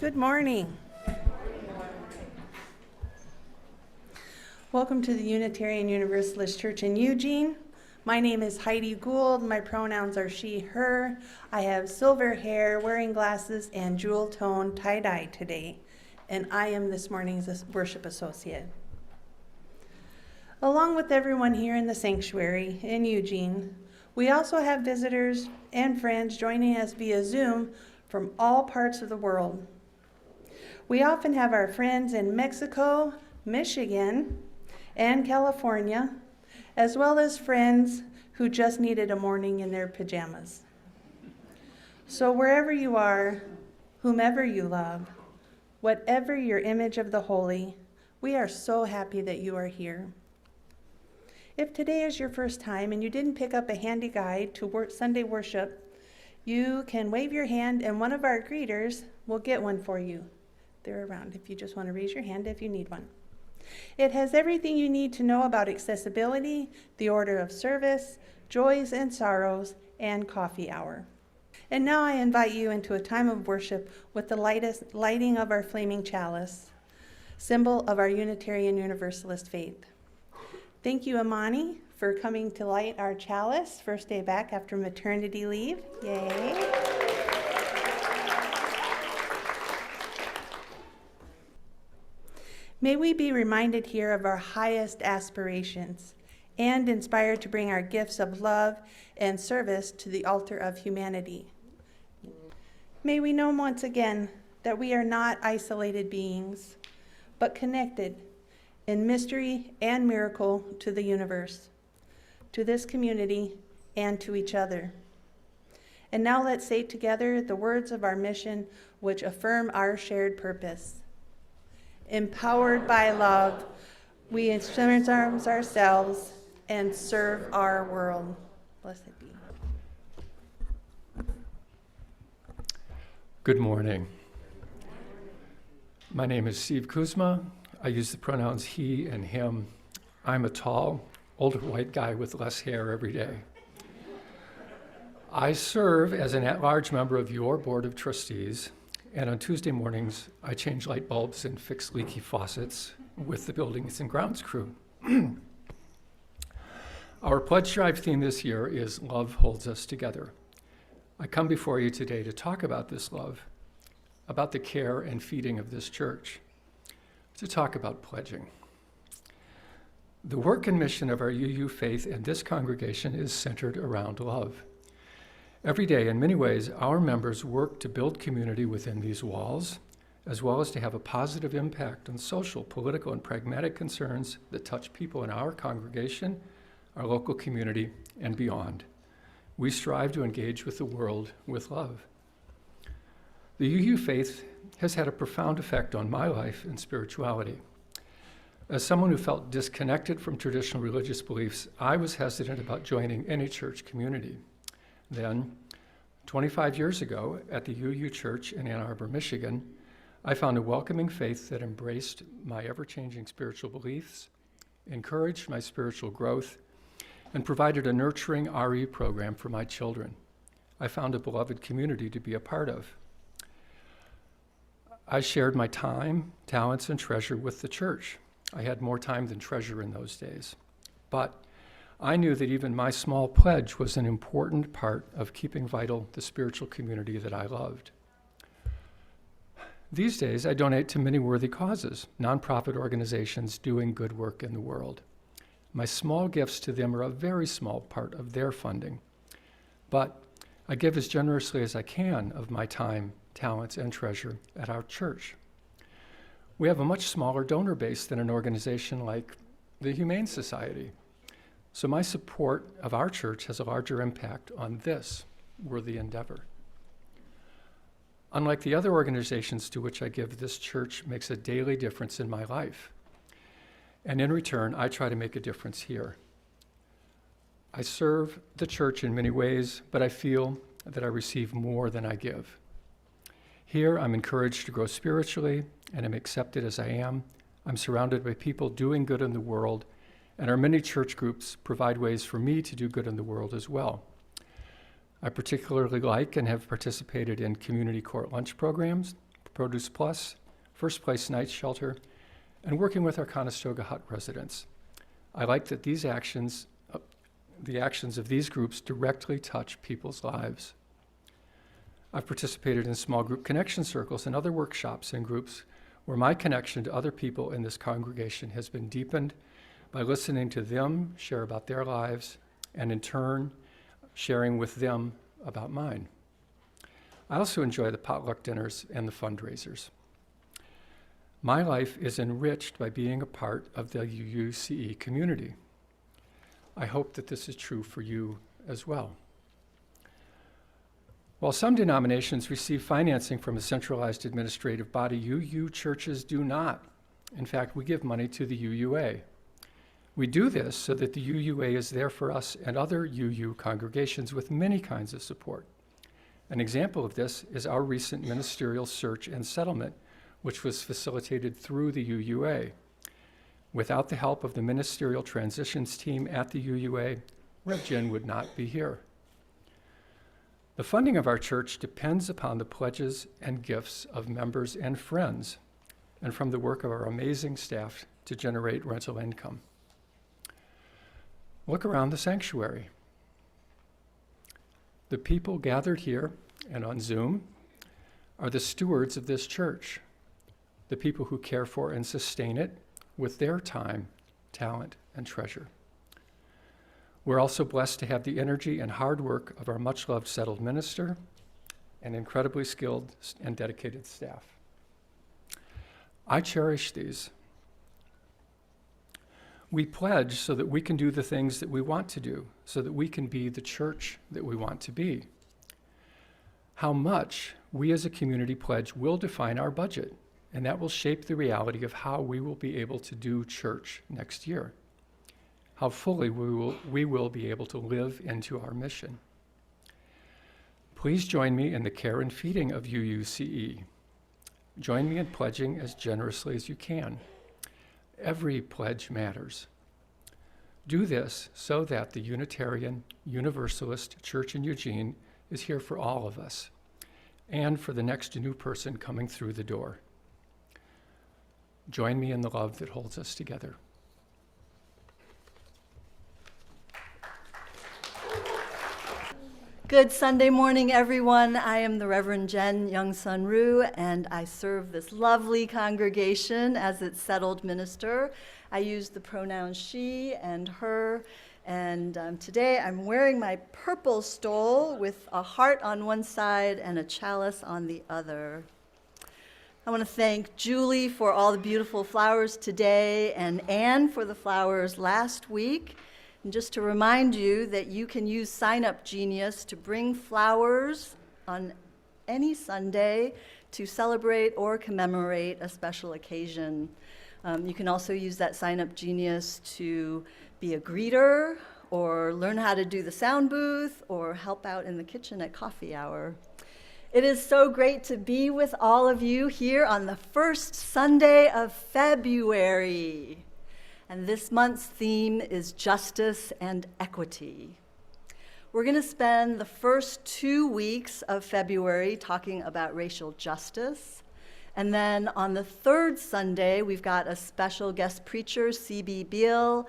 Good morning. Welcome to the Unitarian Universalist Church in Eugene. My name is Heidi Gould. My pronouns are she, her. I have silver hair, wearing glasses, and jewel tone tie-dye today, and I am this morning's worship associate. Along with everyone here in the sanctuary in Eugene, we also have visitors and friends joining us via Zoom from all parts of the world. We often have our friends in Mexico, Michigan, and California, as well as friends who just needed a morning in their pajamas. So wherever you are, whomever you love, whatever your image of the holy, we are so happy that you are here. If today is your first time and you didn't pick up a handy guide to Sunday worship, you can wave your hand and one of our greeters will get one for you. They're around if you just want to raise your hand if you need one. It has everything you need to know about accessibility, the order of service, joys and sorrows, and coffee hour. And now I invite you into a time of worship with the lighting of our flaming chalice, symbol of our Unitarian Universalist faith. Thank you, Amani, for coming to light our chalice, first day back after maternity leave. Yay. May we be reminded here of our highest aspirations and inspired to bring our gifts of love and service to the altar of humanity. May we know once again that we are not isolated beings, but connected in mystery and miracle to the universe, to this community, and to each other. And now let's say together the words of our mission which affirm our shared purpose. Empowered by love, we instrument ourselves and serve our world. Blessed be. Good morning. My name is Steve Kuzma. I use the pronouns he and him. I'm a tall, older white guy with less hair every day. I serve as an at-large member of your board of trustees, and on Tuesday mornings, I change light bulbs and fix leaky faucets with the buildings and grounds crew. Our pledge drive theme this year is Love Holds Us Together. I come before you today to talk about this love, about the care and feeding of this church, to talk about pledging. The work and mission of our UU faith and this congregation is centered around love. Every day, in many ways, our members work to build community within these walls, as well as to have a positive impact on social, political, and pragmatic concerns that touch people in our congregation, our local community, and beyond. We strive to engage with the world with love. The UU faith has had a profound effect on my life and spirituality. As someone who felt disconnected from traditional religious beliefs, I was hesitant about joining any church community. Then, 25 years ago, at the UU Church in Ann Arbor, Michigan, I found a welcoming faith that embraced my ever-changing spiritual beliefs, encouraged my spiritual growth, and provided a nurturing RE program for my children. I found a beloved community to be a part of. I shared my time, talents, and treasure with the church. I had more time than treasure in those days. But I knew that even my small pledge was an important part of keeping vital the spiritual community that I loved. These days, I donate to many worthy causes, nonprofit organizations doing good work in the world. My small gifts to them are a very small part of their funding, but I give as generously as I can of my time, talents, and treasure at our church. We have a much smaller donor base than an organization like the Humane Society, so my support of our church has a larger impact on this worthy endeavor. Unlike the other organizations to which I give, this church makes a daily difference in my life. And in return, I try to make a difference here. I serve the church in many ways, but I feel that I receive more than I give. Here, I'm encouraged to grow spiritually, and am accepted as I am. I'm surrounded by people doing good in the world, and our many church groups provide ways for me to do good in the world as well. I particularly like and have participated in community court lunch programs, Produce Plus, First Place Night Shelter, and working with our Conestoga Hut residents. I like that the actions of these groups directly touch people's lives. I've participated in small group connection circles and other workshops and groups where my connection to other people in this congregation has been deepened by listening to them share about their lives and in turn sharing with them about mine. I also enjoy the potluck dinners and the fundraisers. My life is enriched by being a part of the UUCE community. I hope that this is true for you as well. While some denominations receive financing from a centralized administrative body, UU churches do not. In fact, we give money to the UUA. We do this so that the UUA is there for us and other UU congregations with many kinds of support. An example of this is our recent ministerial search and settlement, which was facilitated through the UUA. Without the help of the ministerial transitions team at the UUA, Rev. Jen would not be here. The funding of our church depends upon the pledges and gifts of members and friends, and from the work of our amazing staff to generate rental income. Look around the sanctuary. The people gathered here and on Zoom are the stewards of this church, the people who care for and sustain it with their time, talent, and treasure. We're also blessed to have the energy and hard work of our much-loved settled minister and incredibly skilled and dedicated staff. I cherish these. We pledge so that we can do the things that we want to do, so that we can be the church that we want to be. How much we as a community pledge will define our budget, and that will shape the reality of how we will be able to do church next year, how fully we will be able to live into our mission. Please join me in the care and feeding of UUCE. Join me in pledging as generously as you can. Every pledge matters. Do this so that the Unitarian Universalist Church in Eugene is here for all of us and for the next new person coming through the door. Join me in the love that holds us together. Good Sunday morning, everyone. I am the Reverend Jen Youngsun, and I serve this lovely congregation as its settled minister. I use the pronouns she and her, and today I'm wearing my purple stole with a heart on one side and a chalice on the other. I want to thank Julie for all the beautiful flowers today and Anne for the flowers last week. And just to remind you that you can use Sign Up Genius to bring flowers on any Sunday to celebrate or commemorate a special occasion. You can also use that Sign Up Genius to be a greeter or learn how to do the sound booth or help out in the kitchen at coffee hour. It is so great to be with all of you here on the first Sunday of February. And this month's theme is justice and equity. We're going to spend the first 2 weeks of February talking about racial justice. And then on the third Sunday, we've got a special guest preacher, C.B. Beale.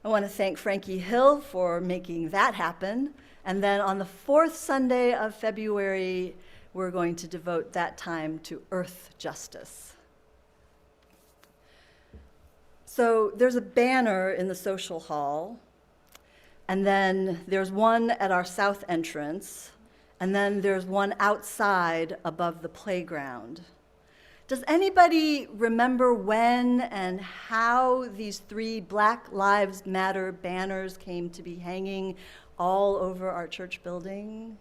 I want to thank Frankie Hill for making that happen. And then on the fourth Sunday of February, we're going to devote that time to earth justice. So there's a banner in the social hall, and then there's one at our south entrance, and then there's one outside above the playground. Does anybody remember when and how these 3 Black Lives Matter banners came to be hanging all over our church building?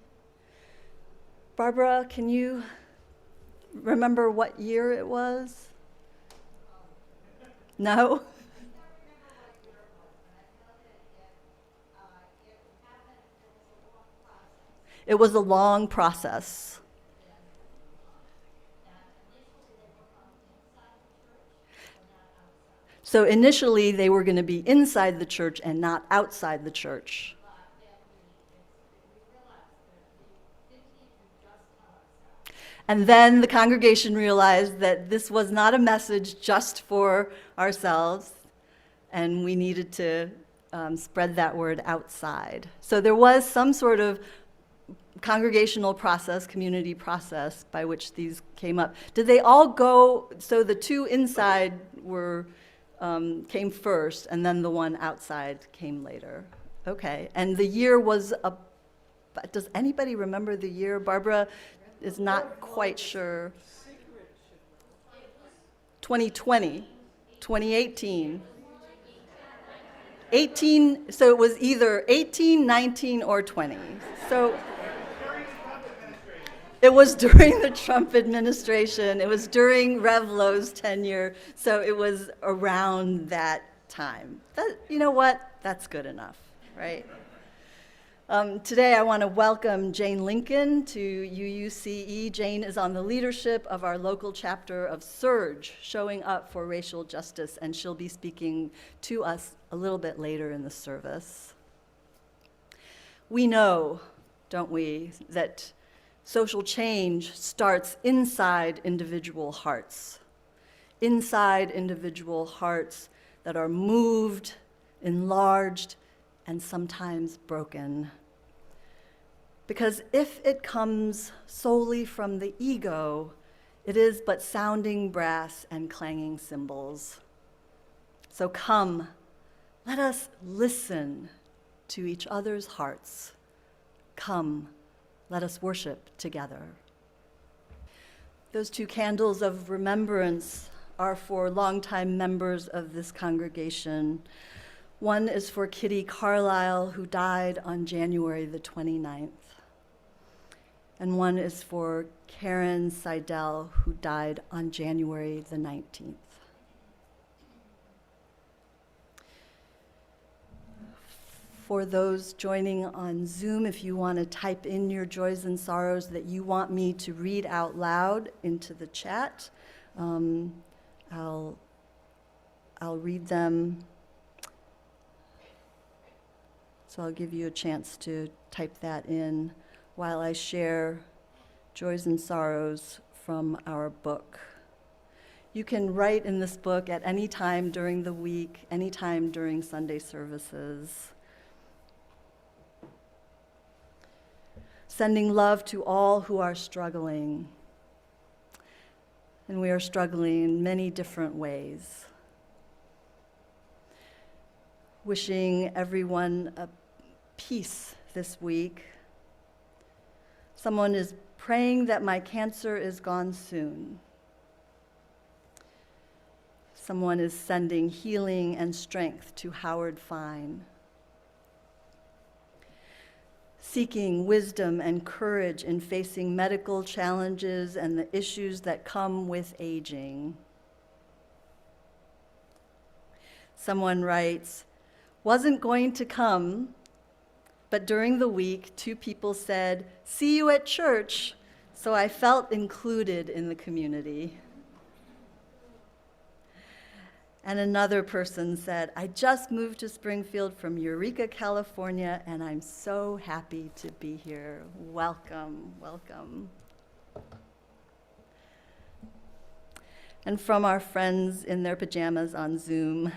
Barbara, can you remember what year it was? No? It was a long process. So initially, they were going to be inside the church and not outside the church. And then the congregation realized that this was not a message just for ourselves, and we needed to spread that word outside. So there was some sort of congregational process, community process by which these came up. Did they all go, so the two inside were, came first, and then the one outside came later? Okay, and the year was, does anybody remember the year? Barbara is not quite sure. 2020, 2018. 18, so it was either 18, 19, or 20. So it was during the Trump administration. It was during Rev Lowe's tenure. So it was around that time. You know what? That's good enough, right? Today I want to welcome Jane Lincoln to UUCE. Jane is on the leadership of our local chapter of SURJ, Showing Up for Racial Justice, and she'll be speaking to us a little bit later in the service. We know, don't we, that social change starts inside individual hearts. Inside individual hearts that are moved, enlarged, and sometimes broken. Because if it comes solely from the ego, it is but sounding brass and clanging cymbals. So come, let us listen to each other's hearts. Come, let us worship together. Those two candles of remembrance are for longtime members of this congregation. One is for Kitty Carlisle, who died on January the 29th. And one is for Karen Seidel, who died on January the 19th. For those joining on Zoom, if you want to type in your joys and sorrows that you want me to read out loud into the chat, I'll read them. So I'll give you a chance to type that in while I share joys and sorrows from our book. You can write in this book at any time during the week, any time during Sunday services. Sending love to all who are struggling. And we are struggling in many different ways. Wishing everyone a peace this week. Someone is praying that my cancer is gone soon. Someone is sending healing and strength to Howard Fine. Seeking wisdom and courage in facing medical challenges and the issues that come with aging. Someone writes, wasn't going to come, but during the week, 2 people said, see you at church, so I felt included in the community. And another person said, I just moved to Springfield from Eureka, California, and I'm so happy to be here. Welcome, welcome. And from our friends in their pajamas on Zoom,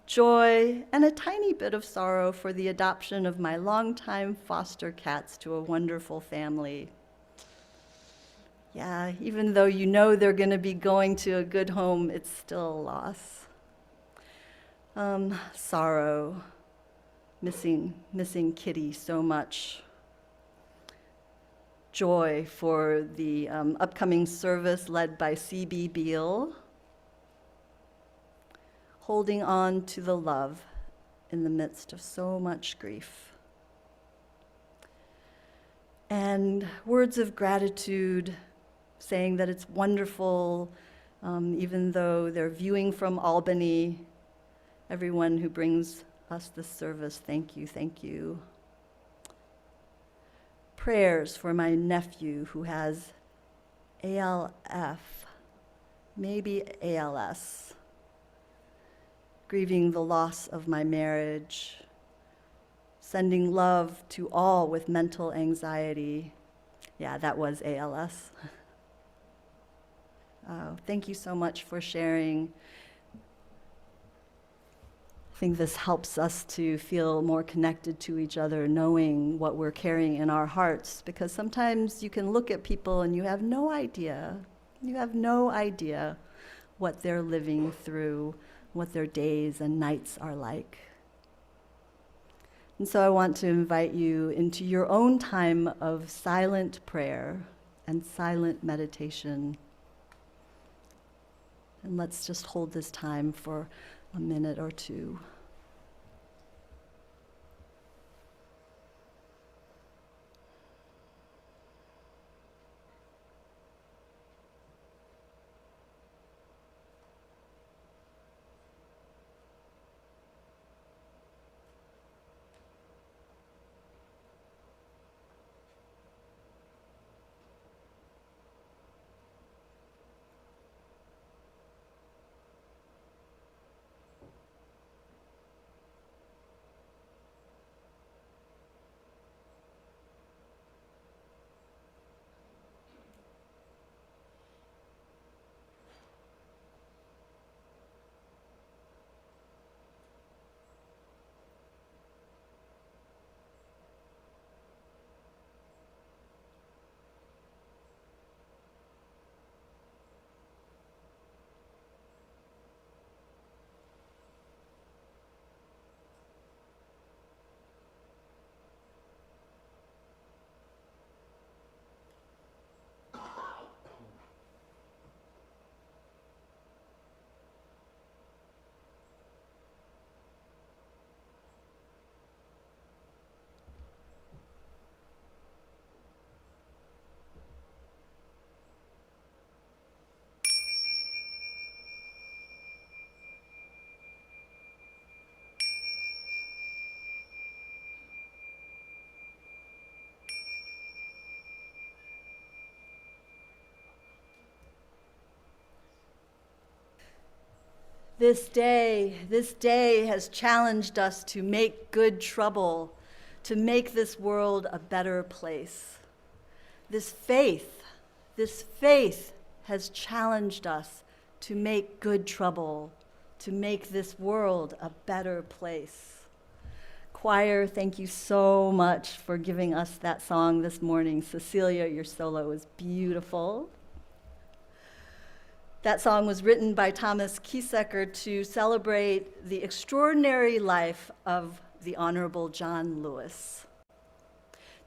joy and a tiny bit of sorrow for the adoption of my longtime foster cats to a wonderful family. Yeah, even though you know they're going to be going to a good home, it's still a loss. Sorrow, missing Kitty so much. Joy for the upcoming service led by C.B. Beale. Holding on to the love in the midst of so much grief. And words of gratitude, saying that it's wonderful, even though they're viewing from Albany, everyone who brings us this service, thank you, thank you. Prayers for my nephew who has ALF, maybe ALS. Grieving the loss of my marriage, sending love to all with mental anxiety. Yeah, that was ALS. Thank you so much for sharing. I think this helps us to feel more connected to each other, knowing what we're carrying in our hearts, because sometimes you can look at people and you have no idea. You have no idea what they're living through, what their days and nights are like. And so I want to invite you into your own time of silent prayer and silent meditation. And let's just hold this time for a minute or two. This day has challenged us to make good trouble, to make this world a better place. This faith has challenged us to make good trouble, to make this world a better place. Choir, thank you so much for giving us that song this morning. Cecilia, your solo was beautiful. That song was written by Thomas Kiesecker to celebrate the extraordinary life of the Honorable John Lewis.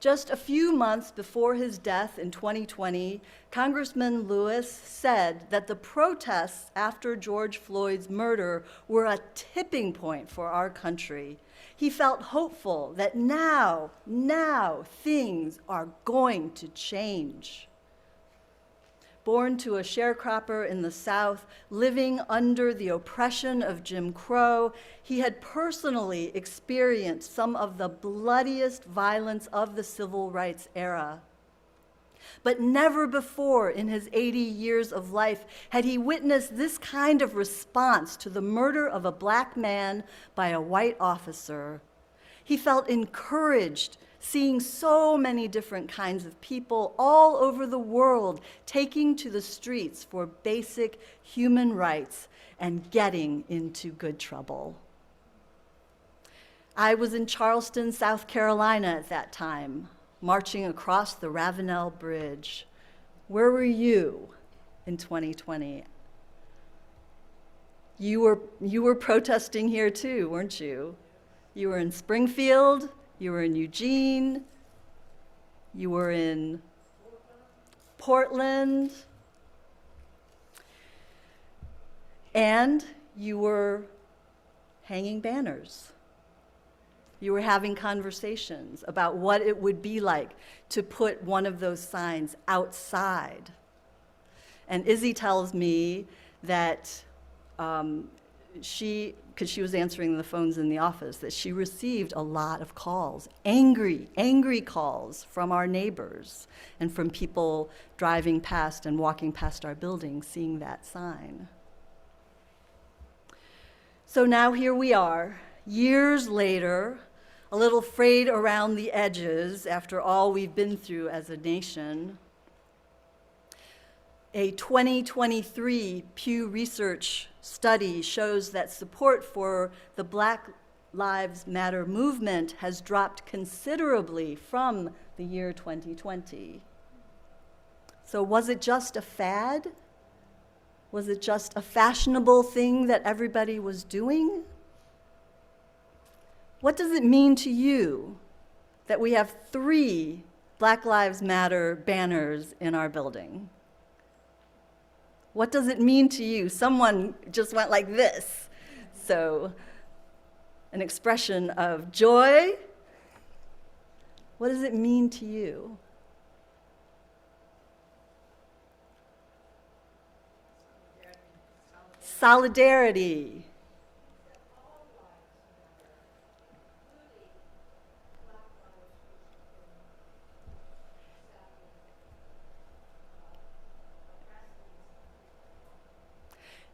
Just a few months before his death in 2020, Congressman Lewis said that the protests after George Floyd's murder were a tipping point for our country. He felt hopeful that now things are going to change. Born to a sharecropper in the South, living under the oppression of Jim Crow, he had personally experienced some of the bloodiest violence of the civil rights era. But never before in his 80 years of life had he witnessed this kind of response to the murder of a black man by a white officer. He felt encouraged seeing so many different kinds of people all over the world taking to the streets for basic human rights and getting into good trouble. I was in Charleston, South Carolina at that time, marching across the Ravenel Bridge. Where were you in 2020? You were protesting here too, weren't you? You were in Springfield, you were in Eugene, you were in Portland, and you were hanging banners. You were having conversations about what it would be like to put one of those signs outside. And Izzy tells me that because she was answering the phones in the office, that she received a lot of calls, angry calls from our neighbors and from people driving past and walking past our building, seeing that sign. So now here we are, years later, a little frayed around the edges after all we've been through as a nation. A 2023 Pew Research study shows that support for the Black Lives Matter movement has dropped considerably from the year 2020. So was it just a fad? Was it just a fashionable thing that everybody was doing? What does it mean to you that we have 3 Black Lives Matter banners in our building? What does it mean to you? Someone just went like this. So, an expression of joy. What does it mean to you? Solidarity.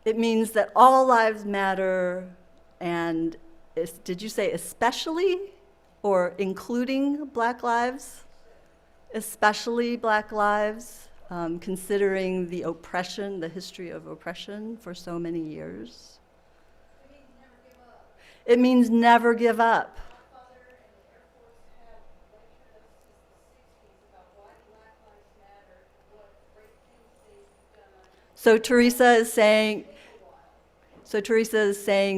It means that all lives matter, and did you say especially or including Black lives? Especially Black lives, considering the oppression, the history of oppression for so many years. It means never give up. So Teresa is saying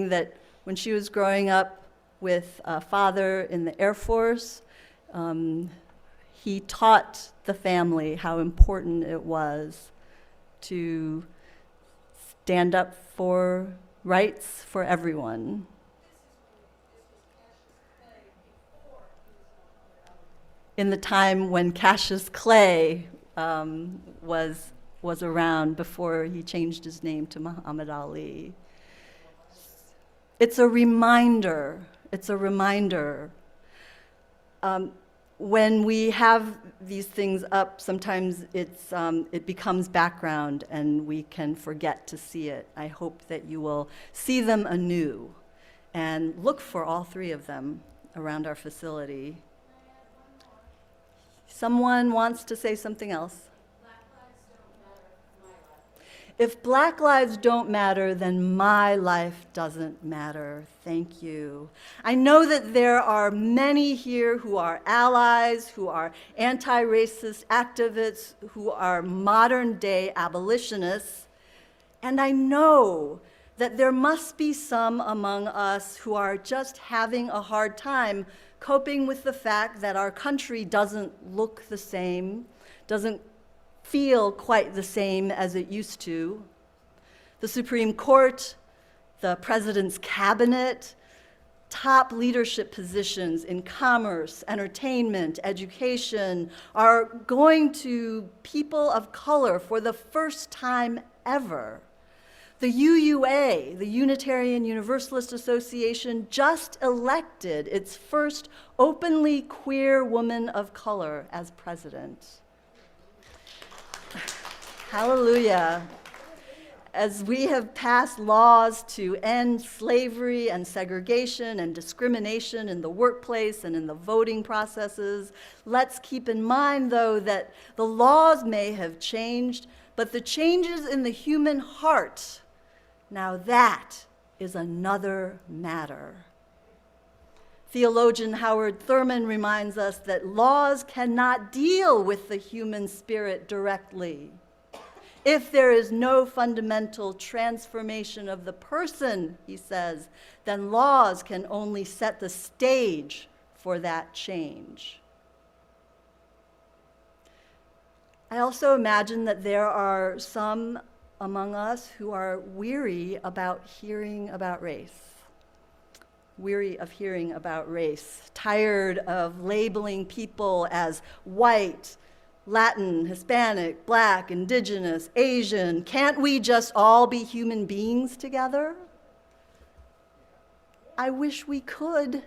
that when she was growing up with a father in the Air Force, he taught the family how important it was to stand up for rights for everyone. In the time when Cassius Clay was around, before he changed his name to Muhammad Ali. It's a reminder. It's a reminder. When we have these things up, sometimes it becomes background and we can forget to see it. I hope that you will see them anew and look for all 3 of them around our facility. Someone wants to say something else? If Black lives don't matter, then my life doesn't matter. Thank you. I know that there are many here who are allies, who are anti-racist activists, who are modern-day abolitionists, and I know that there must be some among us who are just having a hard time coping with the fact that our country doesn't look the same, doesn't feel quite the same as it used to. The Supreme Court, the President's cabinet, top leadership positions in commerce, entertainment, education are going to people of color for the first time ever. The UUA, the Unitarian Universalist Association, just elected its first openly queer woman of color as president. Hallelujah. As we have passed laws to end slavery and segregation and discrimination in the workplace and in the voting processes, let's keep in mind, though, that the laws may have changed, but the changes in the human heart, now that is another matter. Theologian Howard Thurman reminds us that laws cannot deal with the human spirit directly. If there is no fundamental transformation of the person, he says, then laws can only set the stage for that change. I also imagine that there are some among us who are weary about hearing about race. Weary of hearing about race, tired of labeling people as white, Latin, Hispanic, Black, Indigenous, Asian. Can't we just all be human beings together? I wish we could.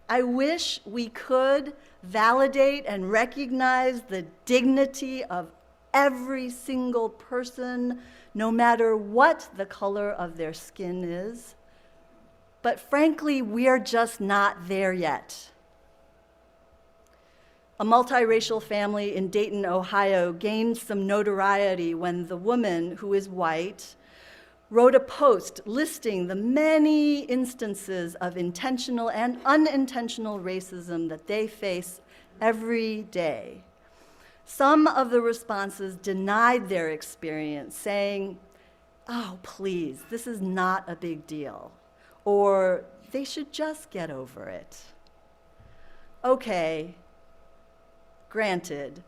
I wish we could validate and recognize the dignity of every single person, no matter what the color of their skin is. But frankly, we are just not there yet. A multiracial family in Dayton, Ohio gained some notoriety when the woman, who is white, wrote a post listing the many instances of intentional and unintentional racism that they face every day. Some of the responses denied their experience, saying, "Oh, please, this is not a big deal," or "They should just get over it." Okay, granted,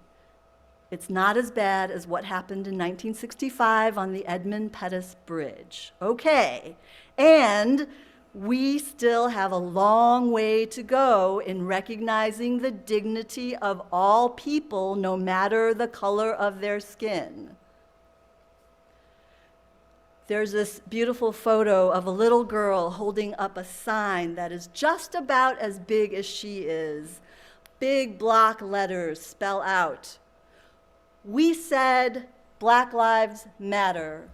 it's not as bad as what happened in 1965 on the Edmund Pettus Bridge. Okay, and we still have a long way to go in recognizing the dignity of all people, no matter the color of their skin. There's this beautiful photo of a little girl holding up a sign that is just about as big as she is. Big block letters spell out, "We said Black Lives Matter."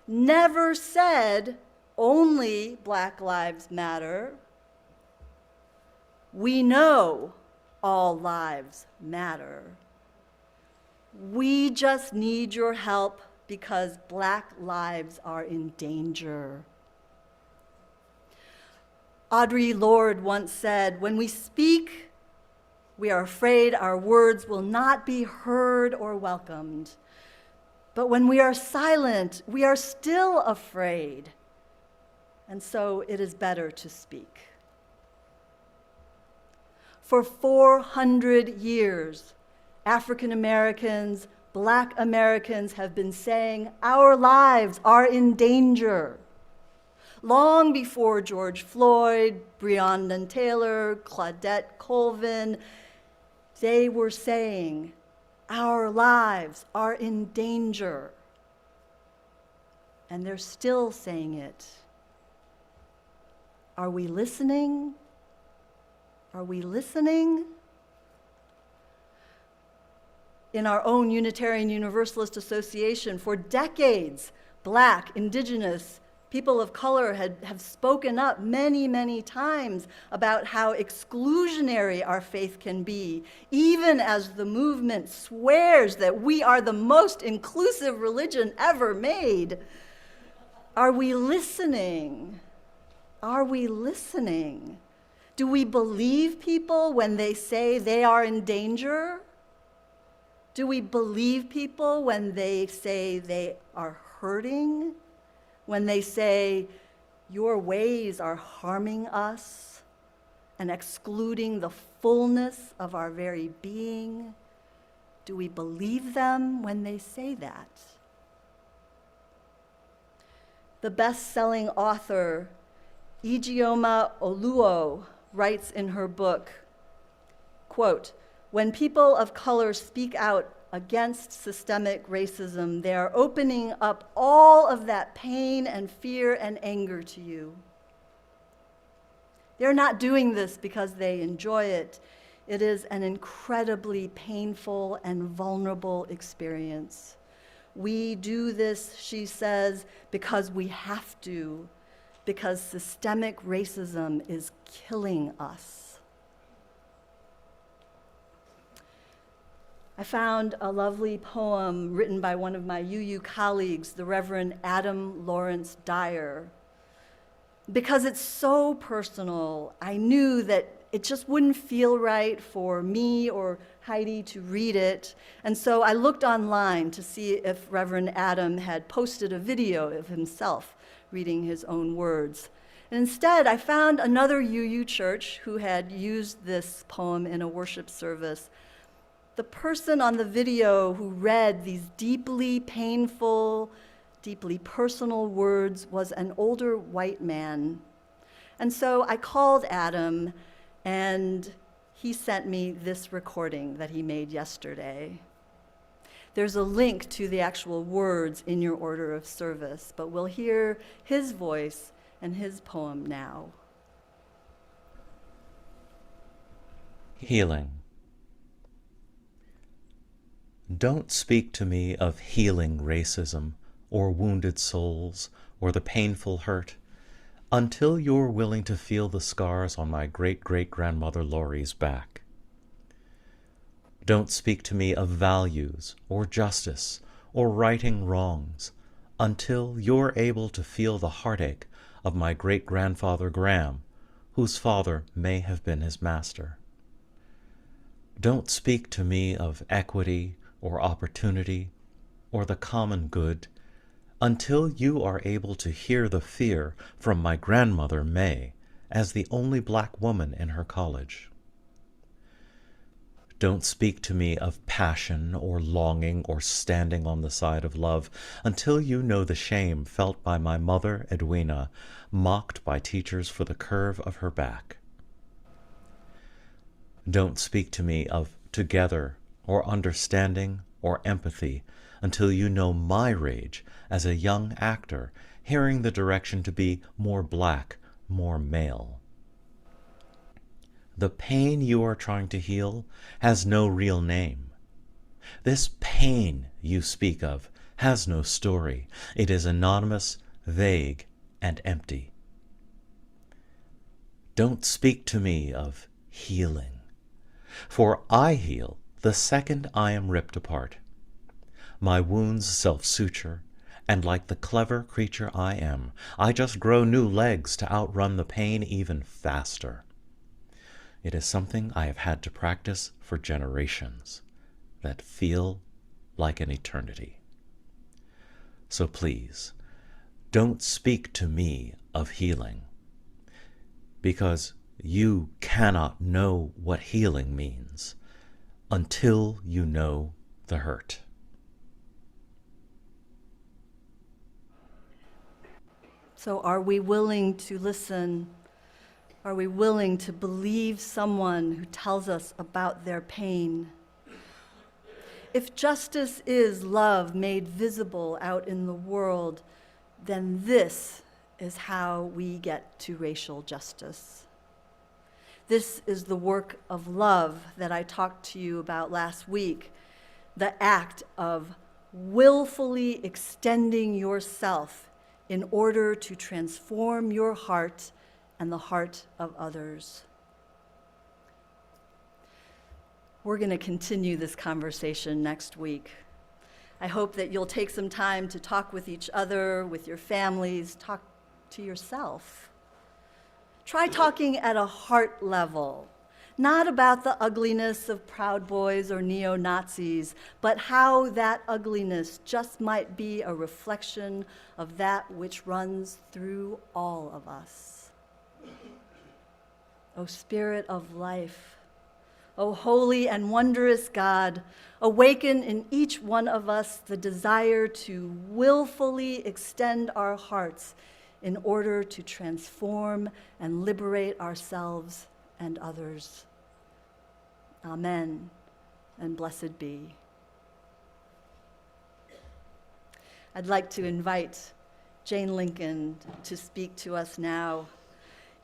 Never said only Black Lives Matter. We know all lives matter. We just need your help because Black lives are in danger. Audre Lorde once said, "When we speak, we are afraid our words will not be heard or welcomed. But when we are silent, we are still afraid. And so it is better to speak." For 400 years, African Americans, Black Americans have been saying our lives are in danger. Long before George Floyd, Breonna Taylor, Claudette Colvin, they were saying our lives are in danger. And they're still saying it. Are we listening? Are we listening? In our own Unitarian Universalist Association, for decades, Black, Indigenous, people of color have spoken up many, many times about how exclusionary our faith can be, even as the movement swears that we are the most inclusive religion ever made. Are we listening? Are we listening? Do we believe people when they say they are in danger? Do we believe people when they say they are hurting? When they say, your ways are harming us and excluding the fullness of our very being? Do we believe them when they say that? The best-selling author, Ijeoma Oluo, writes in her book, quote, "When people of color speak out against systemic racism, they are opening up all of that pain and fear and anger to you. They're not doing this because they enjoy it. It is an incredibly painful and vulnerable experience. We do this," she says, "because we have to, because systemic racism is killing us." I found a lovely poem written by one of my UU colleagues, the Reverend Adam Lawrence Dyer. Because it's so personal, I knew that it just wouldn't feel right for me or Heidi to read it. And so I looked online to see if Reverend Adam had posted a video of himself reading his own words. And instead, I found another UU church who had used this poem in a worship service. The person on the video who read these deeply painful, deeply personal words was an older white man. And so I called Adam, and he sent me this recording that he made yesterday. There's a link to the actual words in your order of service, but we'll hear his voice and his poem now. Healing. Don't speak to me of healing racism, or wounded souls, or the painful hurt. until you're willing to feel the scars on my great-great-grandmother Laurie's back. Don't speak to me of values or justice or righting wrongs until you're able to feel the heartache of my great-grandfather Graham, whose father may have been his master. Don't speak to me of equity or opportunity or the common good until you are able to hear the fear from my grandmother May as the only black woman in her college. Don't speak to me of passion or longing or standing on the side of love until you know the shame felt by my mother Edwina, mocked by teachers for the curve of her back. Don't speak to me of together or understanding or empathy until you know my rage as a young actor hearing the direction to be more black, more male. The pain you are trying to heal has no real name. This pain you speak of has no story. It is anonymous, vague, and empty. Don't speak to me of healing, for I heal the second I am ripped apart. My wounds self-suture, and like the clever creature I am, I just grow new legs to outrun the pain even faster. It is something I have had to practice for generations that feel like an eternity. So please, don't speak to me of healing, because you cannot know what healing means until you know the hurt. So are we willing to listen? Are we willing to believe someone who tells us about their pain? If justice is love made visible out in the world, then this is how we get to racial justice. This is the work of love that I talked to you about last week, the act of willfully extending yourself in order to transform your heart and the heart of others. We're going to continue this conversation next week. I hope that you'll take some time to talk with each other, with your families, talk to yourself. Try talking at a heart level, not about the ugliness of Proud Boys or neo-Nazis, but how that ugliness just might be a reflection of that which runs through all of us. O Spirit of life, O holy and wondrous God, awaken in each one of us the desire to willfully extend our hearts in order to transform and liberate ourselves and others. Amen, and blessed be. I'd like to invite Jane Lincoln to speak to us now.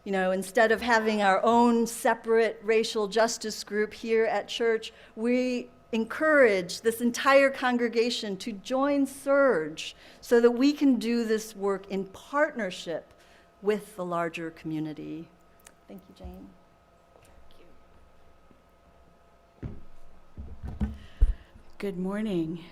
You know, instead of having our own separate racial justice group here at church, we encourage this entire congregation to join SURJ so that we can do this work in partnership with the larger community. Thank you, Jane. Good morning.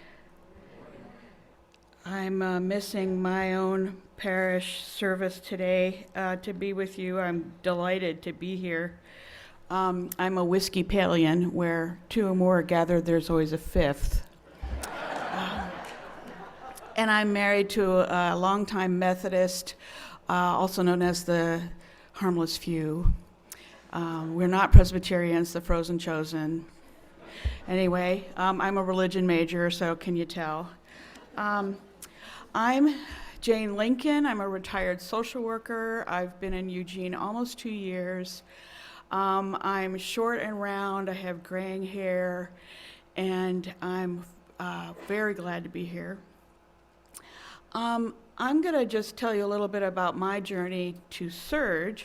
I'm missing my own parish service today to be with you. I'm delighted to be here. I'm a Episcopalian, where two or more are gathered, there's always a fifth. And I'm married to a longtime Methodist, also known as the Harmless Few. We're not Presbyterians, the Frozen Chosen. Anyway, I'm a religion major, so can you tell? I'm Jane Lincoln. I'm a retired social worker. I've been in Eugene almost 2 years. I'm short and round. I have graying hair, and I'm very glad to be here. I'm going to just tell you a little bit about my journey to SURJ.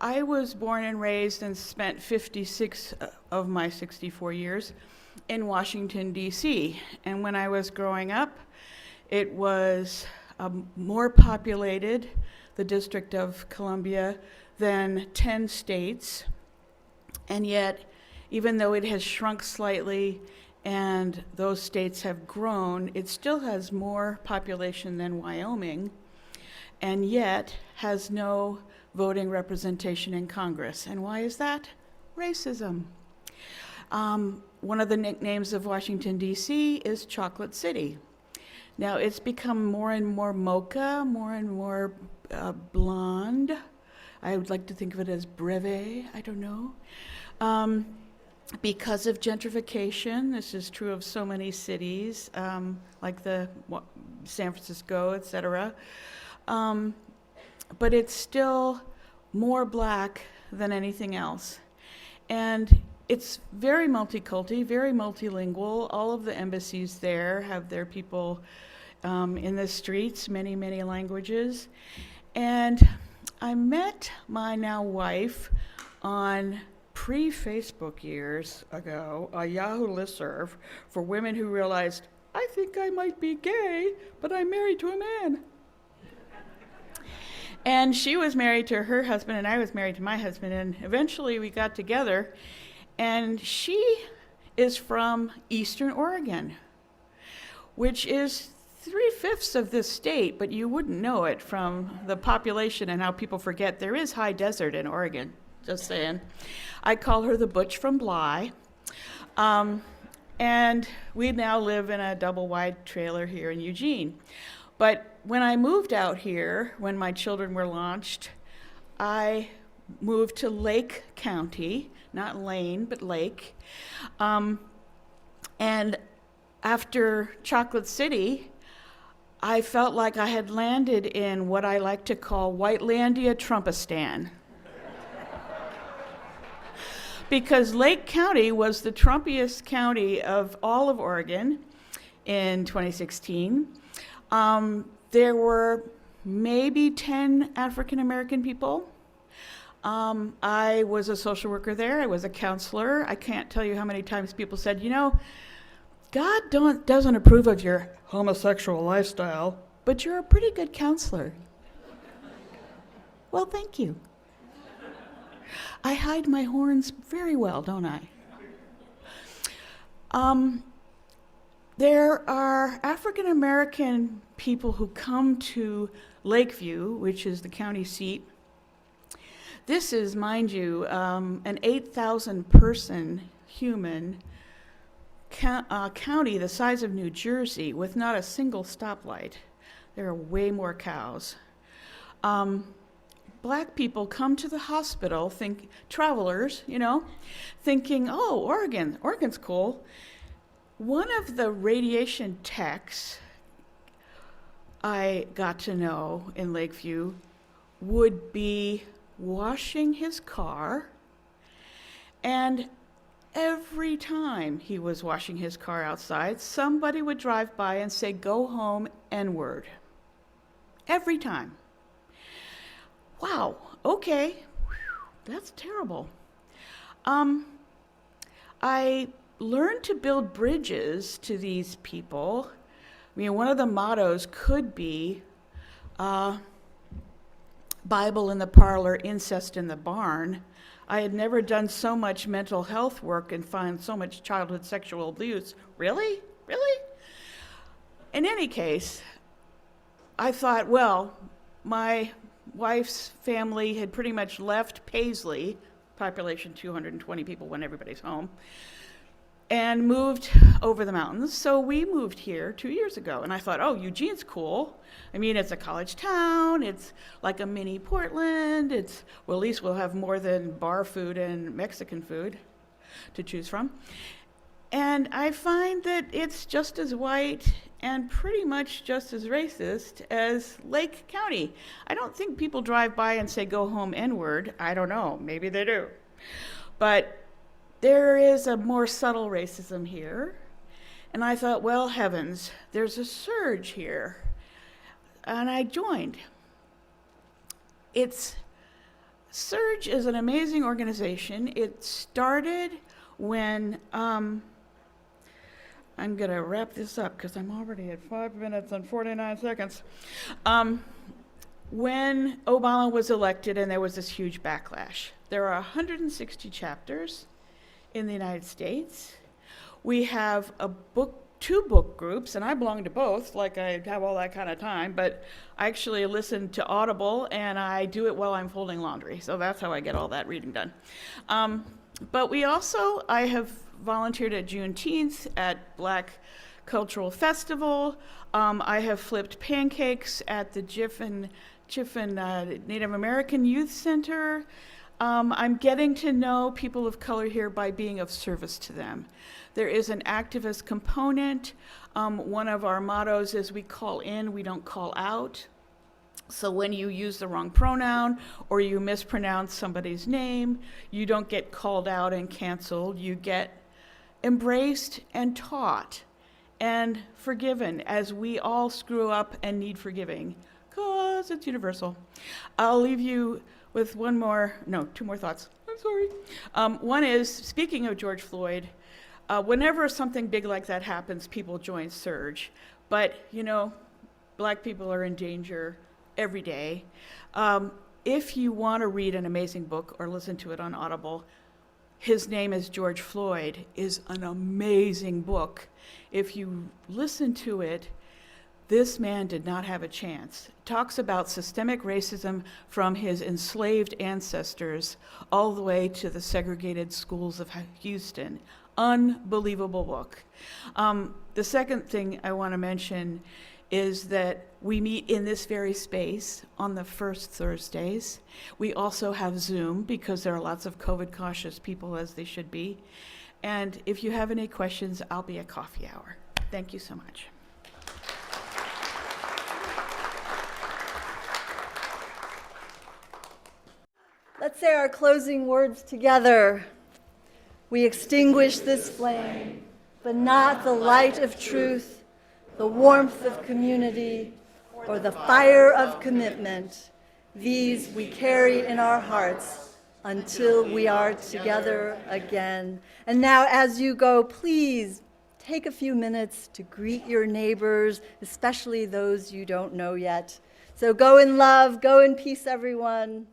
I was born and raised and spent 56 of my 64 years in Washington, D.C. And when I was growing up, it was more populated. the District of Columbia than 10 states. And yet, even though it has shrunk slightly and those states have grown, it still has more population than Wyoming, and yet has no voting representation in Congress. And why is that? Racism. One of the nicknames of Washington, D.C. is Chocolate City. Now, it's become more and more mocha, more and more blonde. I would like to think of it as breve, I don't know. Because of gentrification, this is true of so many cities, like San Francisco, et cetera. But it's still more black than anything else. And it's very multiculti, very multilingual. All of the embassies there have their people in the streets, many, many languages. And I met my now wife on pre-Facebook years ago, a Yahoo listserv for women who realized, I think I might be gay, but I'm married to a man. And she was married to her husband, and I was married to my husband, and eventually we got together, and she is from Eastern Oregon, which is 3/5 of this state, but you wouldn't know it from the population and how people forget there is high desert in Oregon. Just saying. I call her the Butch from Bly. And we now live in a double-wide trailer here in Eugene. But when I moved out here, when my children were launched, I moved to Lake County, not Lane, but Lake. And after Chocolate City, I felt like I had landed in what I like to call Whitelandia Trumpistan. Because Lake County was the Trumpiest county of all of Oregon in 2016. There were maybe 10 African American people. I was a social worker there. I was a counselor. I can't tell you how many times people said, you know, God doesn't approve of your homosexual lifestyle, but you're a pretty good counselor. Well, thank you. I hide my horns very well, don't I? There are African American people who come to Lakeview, which is the county seat. This is, mind you, an 8,000 person human county the size of New Jersey with not a single stoplight. There are way more cows. Black people come to the hospital, travelers, you know, thinking, oh, Oregon's cool. One of the radiation techs I got to know in Lakeview would be washing his car, and every time he was washing his car outside, somebody would drive by and say, go home, N-word. Every time. Wow, okay, that's terrible. I learned to build bridges to these people. I mean, one of the mottos could be Bible in the parlor, incest in the barn. I had never done so much mental health work and found so much childhood sexual abuse. Really? Really? In any case, I thought, well, my wife's family had pretty much left Paisley, population 220 people when everybody's home, and moved over the mountains. So we moved here 2 years ago, and I thought, oh, Eugene's cool. I mean, it's a college town. It's like a mini Portland. Well, at least we'll have more than bar food and Mexican food to choose from. And I find that it's just as white and pretty much just as racist as Lake County. I don't think people drive by and say, go home, N-word. I don't know, maybe they do. But there is a more subtle racism here. And I thought, well, heavens, there's a SURJ here. And I joined. SURJ is an amazing organization. It started when, I'm going to wrap this up because I'm already at 5 minutes and 49 seconds. when Obama was elected and there was this huge backlash. There are 160 chapters in the United States. We have two book groups, and I belong to both, like I have all that kind of time, but I actually listen to Audible, and I do it while I'm folding laundry, so that's how I get all that reading done. But I have volunteered at Juneteenth, at Black Cultural Festival. I have flipped pancakes at the Jiffin Native American Youth Center. I'm getting to know people of color here by being of service to them. There is an activist component. One of our mottos is we call in, we don't call out. So when you use the wrong pronoun or you mispronounce somebody's name, you don't get called out and canceled. You get embraced and taught and forgiven, as we all screw up and need forgiving, because it's universal. I'll leave you with two more thoughts. I'm sorry. One is, speaking of George Floyd, whenever something big like that happens, people join SURJ. But, Black people are in danger every day. If you want to read an amazing book or listen to it on Audible, His Name is George Floyd is an amazing book. If you listen to it, this man did not have a chance. It talks about systemic racism from his enslaved ancestors all the way to the segregated schools of Houston. Unbelievable book. The second thing I want to mention is that we meet in this very space on the first Thursdays. We also have Zoom because there are lots of COVID cautious people, as they should be. And if you have any questions, I'll be at coffee hour. Thank you so much. Let's say our closing words together. We extinguish this flame, but not the light of truth, the warmth of community, or the fire of commitment. These we carry in our hearts until we are together again. And now, as you go, please take a few minutes to greet your neighbors, especially those you don't know yet. So go in love, go in peace, everyone.